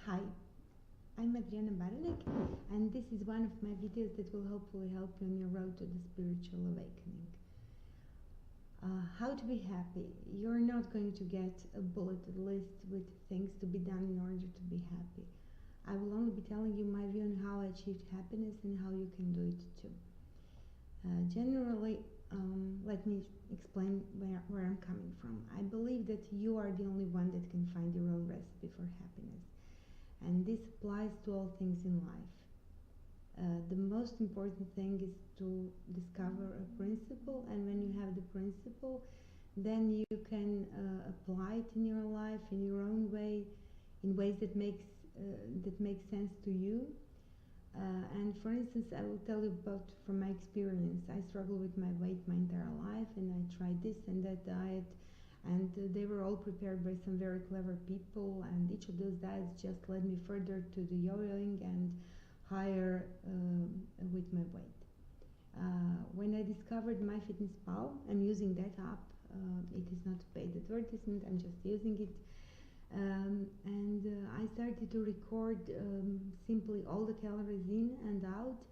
Hi, I'm Adriana Baranek, and this is one of my videos that will hopefully help you on your road to the spiritual awakening. How to be happy. You're not going to get a bulleted list with things to be done in order to be happy. I will only be telling you my view on how I achieved happiness and how you can do it too. Generally, let me explain where I'm coming from. I believe that you are the only one that can find your own recipe for happiness. And this applies to all things in life. The most important thing is to discover a principle, and when you have the principle, then you can apply it in your life in your own way, in ways that make sense to you. And for instance, I will tell you about from my experience. I struggled with my weight my entire life, and I tried this and that diet, and they were all prepared by some very clever people, and each of those diets just led me further to the yo-yoing and higher with my weight. When I discovered MyFitnessPal, I'm using that app. It is not a paid advertisement, I'm just using it. And I started to record simply all the calories in and out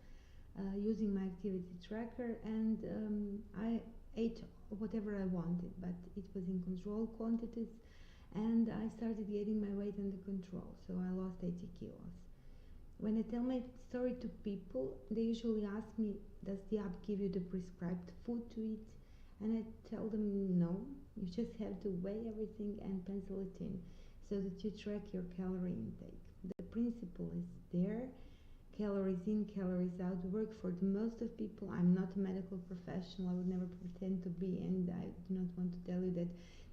using my activity tracker, and I ate whatever I wanted, but it was in controlled quantities, and I started getting my weight under control, so I lost 80 kilos. When I tell my story to people, they usually ask me, does the app give you the prescribed food to eat? And I tell them no, you just have to weigh everything and pencil it in so that you track your calorie intake. The principle is there. Calories in, calories out work for the most of people. I'm not a medical professional, I would never pretend to be, and I do not want to tell you that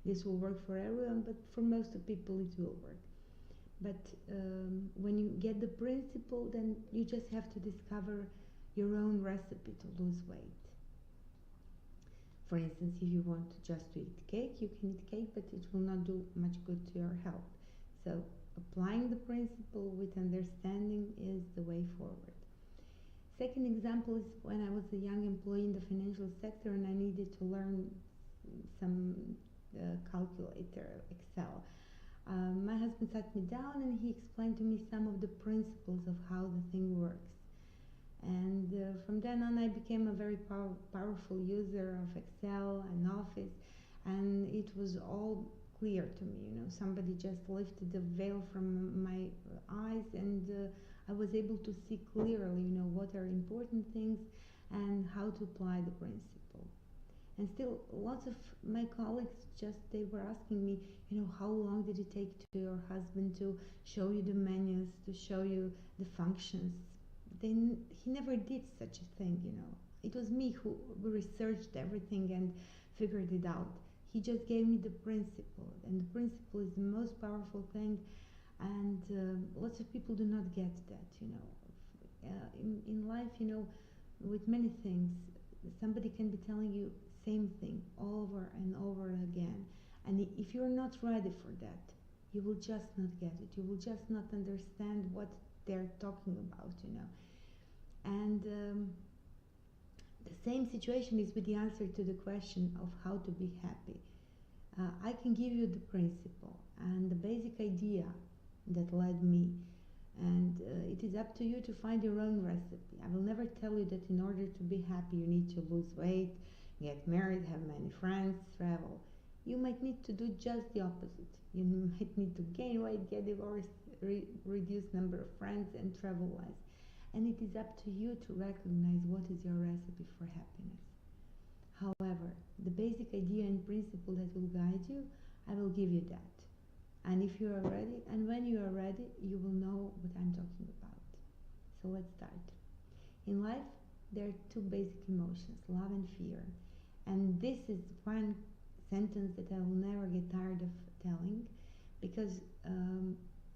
this will work for everyone, but for most of people it will work. But when you get the principle, then you just have to discover your own recipe to lose weight. For instance, if you want just to eat cake, you can eat cake, but it will not do much good to your health. So applying the principle with understanding is the way forward. Second example is when I was a young employee in the financial sector and I needed to learn some calculator, Excel. My husband sat me down and he explained to me some of the principles of how the thing works. And from then on I became a very powerful user of Excel and Office, and it was all clear to me. Somebody just lifted the veil from my eyes, and I was able to see clearly what are important things and how to apply the principle. And still lots of my colleagues they were asking me, how long did it take to your husband to show you the menus, to show you the functions? He never did such a thing. It was me who researched everything and figured it out. He just gave me the principle, and the principle is the most powerful thing, and lots of people do not get that. In life, with many things, somebody can be telling you same thing over and over again, and if you're not ready for that, you will just not get it. You will just not understand what they're talking about. And the same situation is with the answer to the question of how to be happy. I can give you the principle and the basic idea that led me, and it is up to you to find your own recipe. I will never tell you that in order to be happy you need to lose weight, get married, have many friends, travel. You might need to do just the opposite. You might need to gain weight, get divorced, reduce number of friends, and travel less. And it is up to you to recognize what is your recipe for happiness. However, the basic idea and principle that will guide you, I will give you that. And if you are ready, and when you are ready, you will know what I'm talking about. So let's start. In life, there are two basic emotions, love and fear. And this is one sentence that I will never get tired of telling, because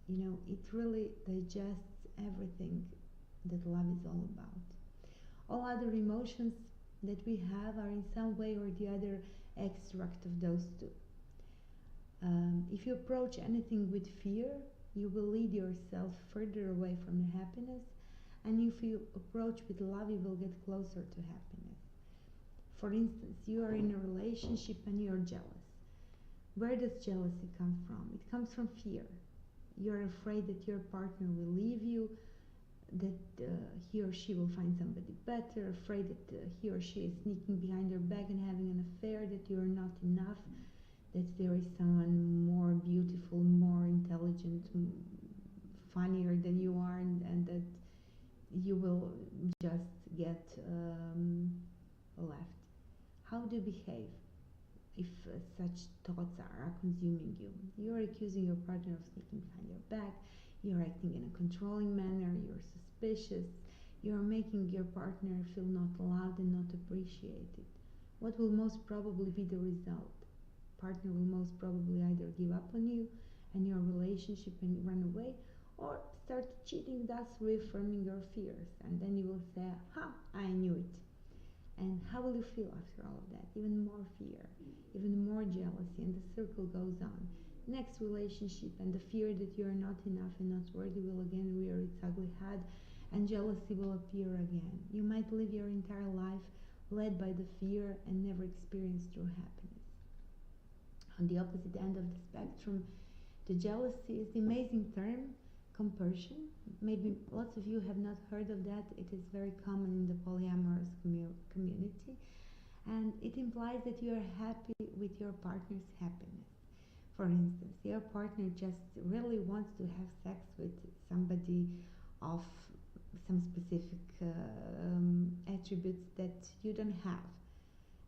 it really digests everything that love is all about. All other emotions that we have are in some way or the other extract of those two. If you approach anything with fear, you will lead yourself further away from the happiness, and if you approach with love, you will get closer to happiness. For instance, you are in a relationship and you are jealous. Where does jealousy come from? It comes from fear. you're afraid that your partner will leave you, that he or she will find somebody better, afraid that he or she is sneaking behind your back and having an affair, that you're not enough, that there is someone more beautiful, more intelligent, funnier than you are, and that you will just get left. How do you behave if such thoughts are consuming you? You're accusing your partner of sneaking behind your back, you're acting in a controlling manner, you're suspicious, you're making your partner feel not loved and not appreciated. What will most probably be the result? Partner will most probably either give up on you and your relationship and run away, or start cheating, thus reaffirming your fears. And then you will say, "Ha, I knew it." And how will you feel after all of that? Even more fear, even more jealousy, and the circle goes on. Next relationship, and the fear that you are not enough and not worthy will again rear its ugly head, and jealousy will appear again. You might live your entire life led by the fear and never experience true happiness. On the opposite end of the spectrum, the jealousy is the amazing term compersion. Maybe lots of you have not heard of that. It is very common in the polyamorous community, and it implies that you are happy with your partner's happiness. For instance, your partner just really wants to have sex with somebody of some specific attributes that you don't have.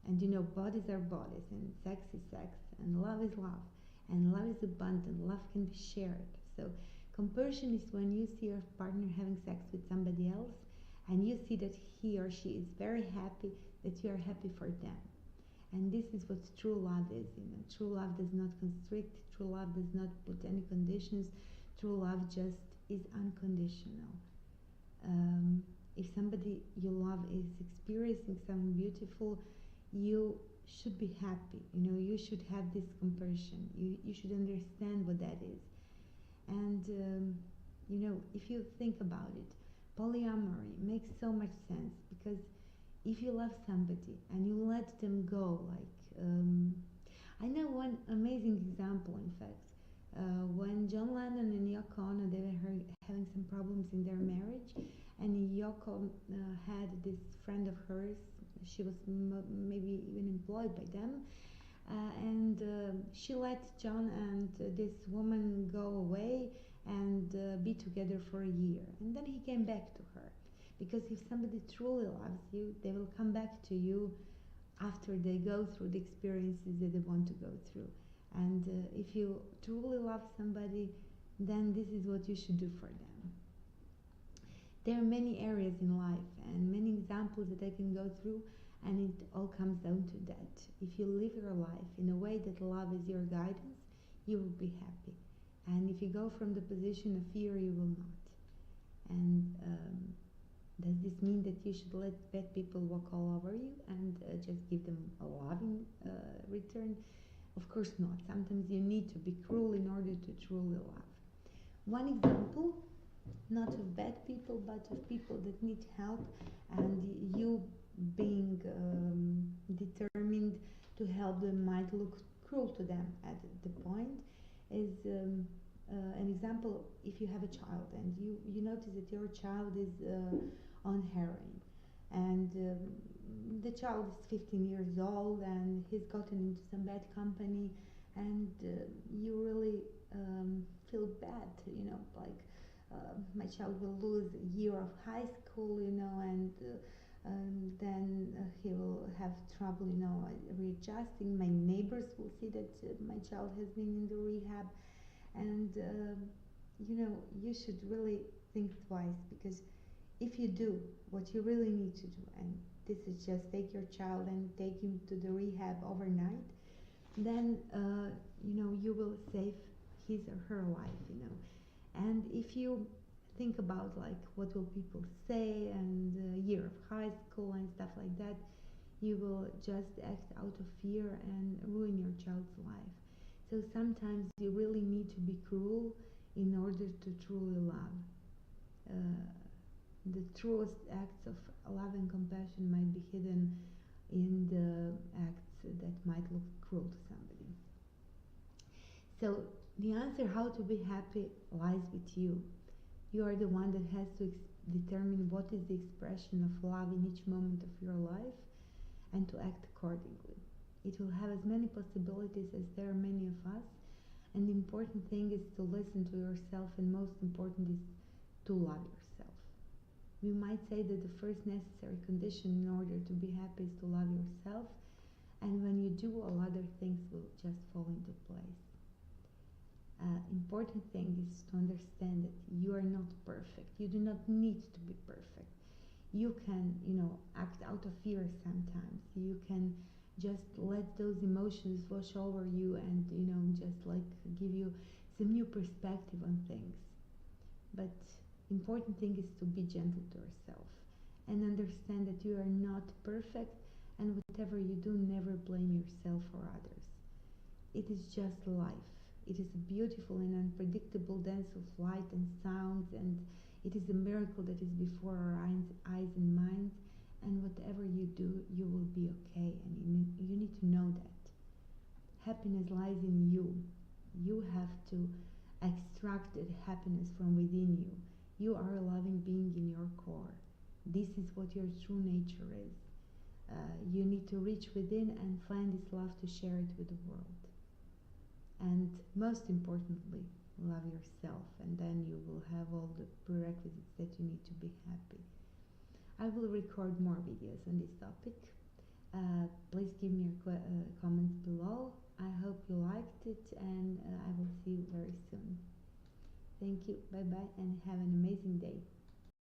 And you know, bodies are bodies, and sex is sex, and love is love, and love is abundant, love can be shared. So, compersion is when you see your partner having sex with somebody else, and you see that he or she is very happy, that you are happy for them. And this is what true love is. You know, true love does not constrict, true love does not put any conditions, true love just is unconditional. If somebody you love is experiencing something beautiful, you should be happy. You know, you should have this compersion. You should understand what that is. And you know, if you think about it, polyamory makes so much sense, because if you love somebody and you let them go, like I know one amazing example. In fact, when John Lennon and Yoko Ono, they were having some problems in their marriage, and Yoko had this friend of hers. She was maybe even employed by them, and she let John and this woman go away and be together for a year, and then he came back to her, because if somebody truly loves you, they will come back to you after they go through the experiences that they want to go through. And if you truly love somebody, then this is what you should do for them. There are many areas in life and many examples that I can go through, and it all comes down to that. If you live your life in a way that love is your guidance, you will be happy. And if you go from the position of fear, you will not. And does this mean that you should let bad people walk all over you and just give them a loving return? Of course not. Sometimes you need to be cruel in order to truly love. One example, not of bad people, but of people that need help, and you being determined to help them might look cruel to them at the point, is an example. If you have a child and you notice that your child is on heroin, and the child is 15 years old and he's gotten into some bad company, and you really feel bad, you know, like my child will lose a year of high school, you know, and then he will have trouble, you know, readjusting. My neighbors will see that my child has been in the rehab, and you know, you should really think twice, because if you do what you really need to do, and this is just take your child and take him to the rehab overnight, then you know, you will save his or her life, you know. And if you think about like what will people say, and year of high school and stuff like that, you will just act out of fear and ruin your child's life. So sometimes you really need to be cruel in order to truly love. The truest acts of love and compassion might be hidden in the acts that might look cruel to somebody. So The answer how to be happy lies with you. You are the one that has to determine what is the expression of love in each moment of your life and to act accordingly. It will have as many possibilities as there are many of us, and the important thing is to listen to yourself, and most important is to love yourself. We might say that the first necessary condition in order to be happy is to love yourself, and when you do, all other things will just fall into place. Important thing is to understand that you are not perfect. You do not need to be perfect. You can, act out of fear sometimes. You can just let those emotions wash over you and, just like give you some new perspective on things. But important thing is to be gentle to yourself and understand that you are not perfect, and whatever you do, never blame yourself or others. It is just life. It is a beautiful and unpredictable dance of light and sounds, and it is a miracle that is before our eyes and minds. And whatever you do, you will be okay, and you need to know that. Happiness lies in you. You have to extract that happiness from within you. You are a loving being in your core. This is what your true nature is. You need to reach within and find this love to share it with the world. And most importantly, love yourself, and then you will have all the prerequisites that you need to be happy. I will record more videos on this topic. Please give me your comments below. I hope you liked it, and I will see you very soon. Thank you, bye bye, and have an amazing day.